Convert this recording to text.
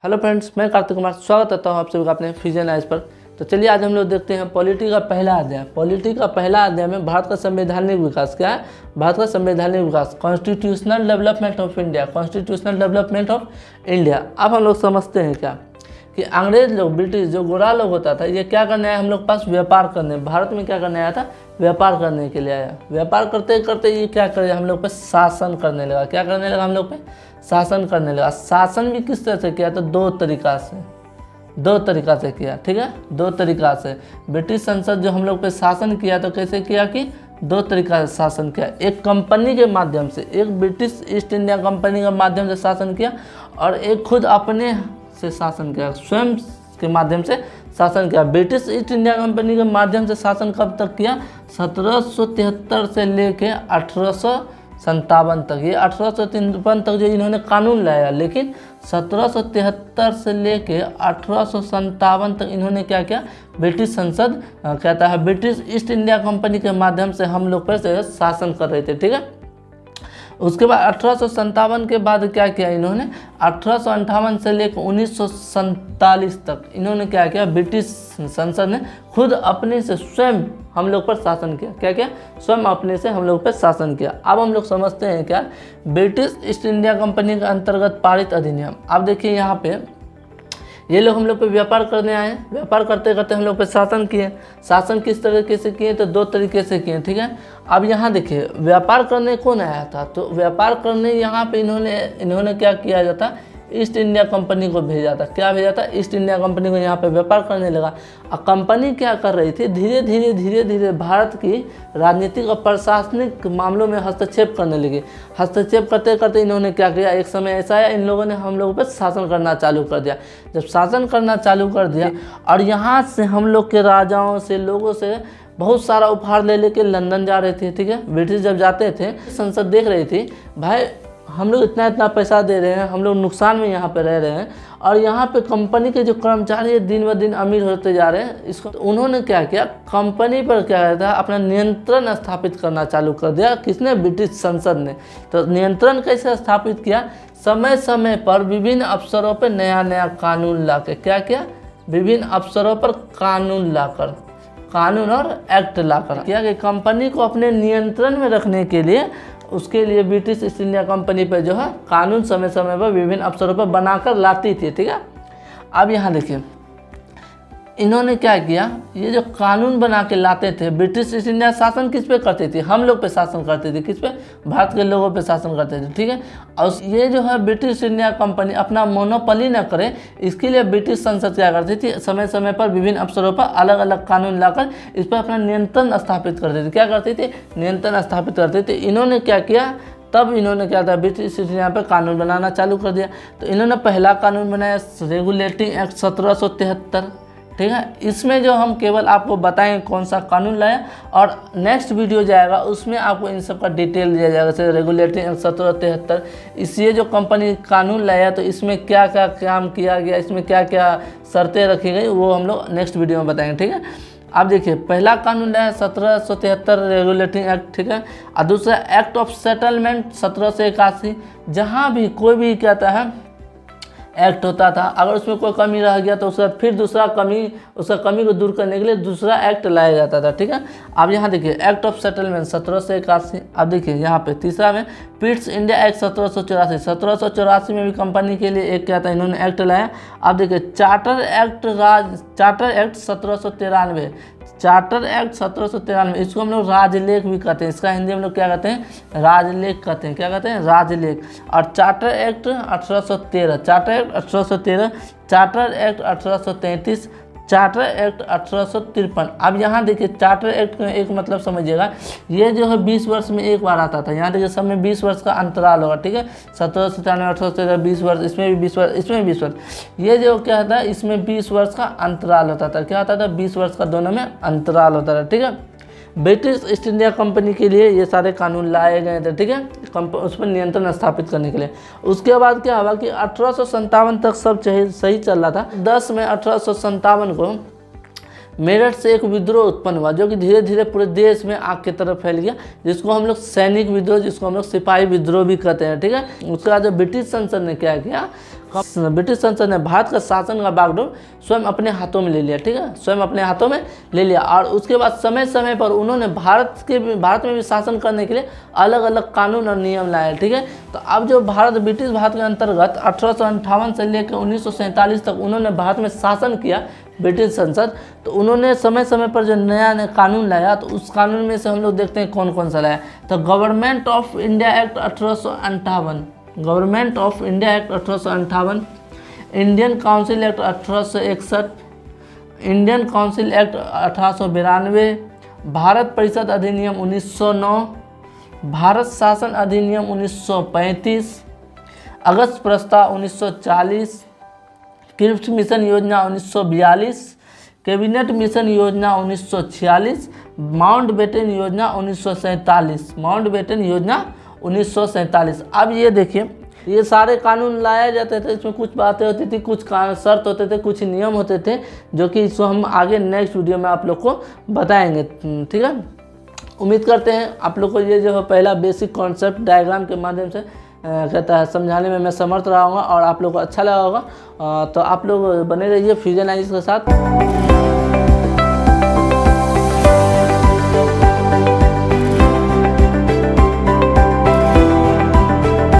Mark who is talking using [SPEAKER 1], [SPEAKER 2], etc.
[SPEAKER 1] Hello friends, मैं कार्तिक कुमार स्वागत करता हूँ आप सभी का अपने फ्यूजन आइज पर। तो चलिए आज हम लोग देखते हैं पॉलिटी का पहला अध्याय। पॉलिटी का पहला अध्याय में भारत का संवैधानिक विकास क्या है। भारत का संवैधानिक विकास, constitutional development of India, constitutional development of India. अब हम लोग समझते हैं क्या कि अंग्रेज लोग, ब्रिटिश जो गोरा लोग होता था, ये क्या करने आया हम लोग पास, व्यापार करने। भारत में क्या करने आया था, व्यापार करने के लिए आया। व्यापार करते करते ये क्या करे, हम लोग पे शासन करने लगा। क्या करने लगा, हम लोग पे शासन करने लगा। शासन भी किस तरह से किया, तो दो तरीका से किया। ठीक है, दो तरीका से। ब्रिटिश संसद जो हम लोग पे शासन किया, तो कैसे किया कि दो तरीका से शासन किया। एक कंपनी के माध्यम से, एक ब्रिटिश ईस्ट इंडिया कंपनी के माध्यम से शासन किया, और एक खुद अपने से शासन किया, स्वयं के माध्यम से शासन किया। ब्रिटिश ईस्ट इंडिया कंपनी के माध्यम से शासन कब तक किया, 1773 से लेके 1857 तक। ये 1853 तक जो इन्होंने कानून लाया, लेकिन 1773 से लेके 1857 तक इन्होंने क्या किया, ब्रिटिश संसद कहता है ब्रिटिश ईस्ट इंडिया कंपनी के माध्यम से हम लोग पर शासन कर रहे थे। ठीक है, उसके बाद 1857 के बाद क्या किया इन्होंने, 1858 से लेकर 1947 तक इन्होंने क्या किया, ब्रिटिश संसद ने खुद अपने से स्वयं हम लोग पर शासन किया। क्या किया, स्वयं अपने से हम लोग पर शासन किया। अब हम लोग समझते हैं क्या, ब्रिटिश ईस्ट इंडिया कंपनी के अंतर्गत पारित अधिनियम। अब देखिए यहाँ पे ये लोग हम लोग पे व्यापार करने आए। व्यापार करते करते हम लोग पे शासन किए। शासन किस तरीके से किए, तो दो तरीके से किए। ठीक है, अब यहाँ देखिए व्यापार करने कौन आया था, तो व्यापार करने यहाँ पे इन्होंने क्या किया जाता, ईस्ट इंडिया कंपनी को भेजा था। क्या भेजा था, ईस्ट इंडिया कंपनी को यहाँ पे व्यापार करने लगा। और कंपनी क्या कर रही थी, धीरे धीरे भारत की राजनीतिक और प्रशासनिक मामलों में हस्तक्षेप करने लगी। हस्तक्षेप करते करते इन्होंने क्या किया, एक समय ऐसा आया इन लोगों ने हम लोगों पर शासन करना चालू कर दिया। जब शासन करना चालू कर दिया, और यहाँ से हम लोग के राजाओं से, लोगों से बहुत सारा उपहार ले लेके लंदन जा रहे थे। ठीक है, ब्रिटिश जब जाते थे, संसद देख रही थी भाई हम लोग इतना पैसा दे रहे हैं, हम लोग नुकसान में यहाँ पे रह रहे हैं, और यहाँ पे कंपनी के जो कर्मचारी दिन ब दिन अमीर होते जा रहे हैं। इसको तो उन्होंने क्या किया, कंपनी पर क्या था, अपना नियंत्रण स्थापित करना चालू कर दिया। किसने, ब्रिटिश संसद ने। तो नियंत्रण कैसे स्थापित किया, समय समय पर विभिन्न अवसरों पर नया कानून ला के क्या किया, विभिन्न अवसरों पर कानून लाकर, कानून और एक्ट लाकर किया कि कंपनी को अपने नियंत्रण में रखने के लिए, उसके लिए ब्रिटिश ईस्ट इंडिया कंपनी पे जो है कानून समय समय पर विभिन्न अवसरों पर बनाकर लाती थी। ठीक है, अब यहाँ देखिए इन्होंने क्या किया, ये जो कानून बना के लाते थे, ब्रिटिश ईस्ट इंडिया शासन किस पे करती थी, हम लोग पे शासन करती थी। किस पे, भारत के लोगों पे शासन करते थे। ठीक है, और ये जो है ब्रिटिश ईस्ट इंडिया कंपनी अपना मोनोपोली न करे, इसके लिए ब्रिटिश संसद क्या करती थी, समय समय पर विभिन्न अवसरों पर अलग अलग कानून लाकर इस पर अपना नियंत्रण स्थापित करती थी। क्या करती थी, नियंत्रण स्थापित करती थी। इन्होंने क्या किया, तब इन्होंने क्या था, ब्रिटिश ईस्ट इंडिया पर कानून बनाना चालू कर दिया। तो इन्होंने पहला कानून बनाया रेगुलेटिंग एक्ट 1773। ठीक है, इसमें जो हम केवल आपको बताएंगे कौन सा कानून लाया, और नेक्स्ट वीडियो जाएगा उसमें आपको इन सब का डिटेल दिया जाएगा। जैसे रेगुलेटिंग एक्ट 1773, इसलिए जो कंपनी कानून लाया, तो इसमें क्या क्या काम किया गया, इसमें क्या क्या शर्तें रखी गई, वो हम लोग नेक्स्ट वीडियो में बताएंगे। ठीक है, आप देखिए पहला कानून लाया 1773 रेगुलेटिंग एक्ट। ठीक है, और दूसरा एक्ट ऑफ सेटलमेंट 1781। जहाँ भी कोई भी कहता है एक्ट होता था, अगर उसमें कोई कमी रह गया तो उसका फिर दूसरा कमी को दूर करने के लिए दूसरा एक्ट लाया जाता था। ठीक है, अब यहाँ देखिए एक्ट ऑफ सेटलमेंट 1781। अब देखिए यहाँ पे तीसरा में पिट्स इंडिया एक्ट 1784। 1784 में भी कंपनी के लिए एक क्या था, इन्होंने एक्ट लाया। अब देखिए चार्टर एक्ट 1793। चार्टर एक्ट 1793, इसको हम लोग राजलेख भी कहते हैं। इसका हिंदी हम लोग क्या कहते हैं, राजलेख कहते हैं। क्या कहते हैं, राजलेख। और charter act 1813, charter act 1813, charter act 1833, charter act 1853। अब यहाँ देखिए चार्टर एक्ट में एक मतलब समझिएगा, ये जो है 20 वर्ष में एक बार आता था। यहाँ देखिए सब में 20 वर्ष का अंतराल होगा। ठीक है, 1797, 1813, 20 वर्ष, इसमें भी 20 वर्ष, इसमें भी 20 वर्ष। ये जो क्या था, इसमें 20 वर्ष का अंतराल होता था। क्या होता था, 20 वर्ष का दोनों में अंतराल होता था। ठीक है, ब्रिटिश ईस्ट इंडिया कंपनी के लिए ये सारे कानून लाए गए थे। ठीक है, उस पर नियंत्रण स्थापित करने के लिए। उसके बाद क्या हुआ कि 1857 तक सब सही चल रहा था। 10 में 1857 को मेरठ से एक विद्रोह उत्पन्न हुआ, जो कि धीरे धीरे पूरे देश में आग की तरफ फैल गया, जिसको हम लोग सैनिक विद्रोह, जिसको हम लोग सिपाही विद्रोह भी कहते हैं। ठीक है, उसके बाद ब्रिटिश संसद ने क्या किया, ब्रिटिश संसद ने भारत का शासन का बागडोर स्वयं अपने हाथों में ले लिया, ठीक है, स्वयं अपने हाथों में ले लिया। और उसके बाद समय समय पर उन्होंने भारत में भी शासन करने के लिए अलग अलग कानून और नियम लाए, ठीक है। तो अब जो ब्रिटिश भारत के अंतर्गत 1858 से लेकर 1947 तक उन्होंने भारत में शासन किया ब्रिटिश संसद, तो उन्होंने समय समय पर जो नया नया कानून लाया, तो उस कानून में से हम लोग देखते हैं कौन कौन सा लाया। तो government of India act 1858, government of India act 1858, Indian council act 1861, Indian council act 1892, Bharat परिषद अधिनियम 1909, भारत शासन अधिनियम 1935, अगस्त प्रस्ताव 1940, क्रिप्स मिशन योजना 1942, कैबिनेट मिशन योजना 1946, माउंटबेटन योजना 1947, माउंटबेटन योजना 1947। अब ये देखिए, ये सारे कानून लाए जाते थे, इसमें कुछ बातें होती थी, कुछ शर्त होते थे, कुछ नियम होते थे, जो कि इसको हम आगे नेक्स्ट वीडियो में आप लोग को बताएंगे, ठीक है। उम्मीद करते हैं आप लोग को ये जो है पहला बेसिक कॉन्सेप्ट डायग्राम के माध्यम से कहता है समझाने में मैं समर्थ रहा हूँगा और आप लोग को अच्छा लगा होगा। तो आप लोग बने रहिए फ्यूजन एनालिसिस के साथ।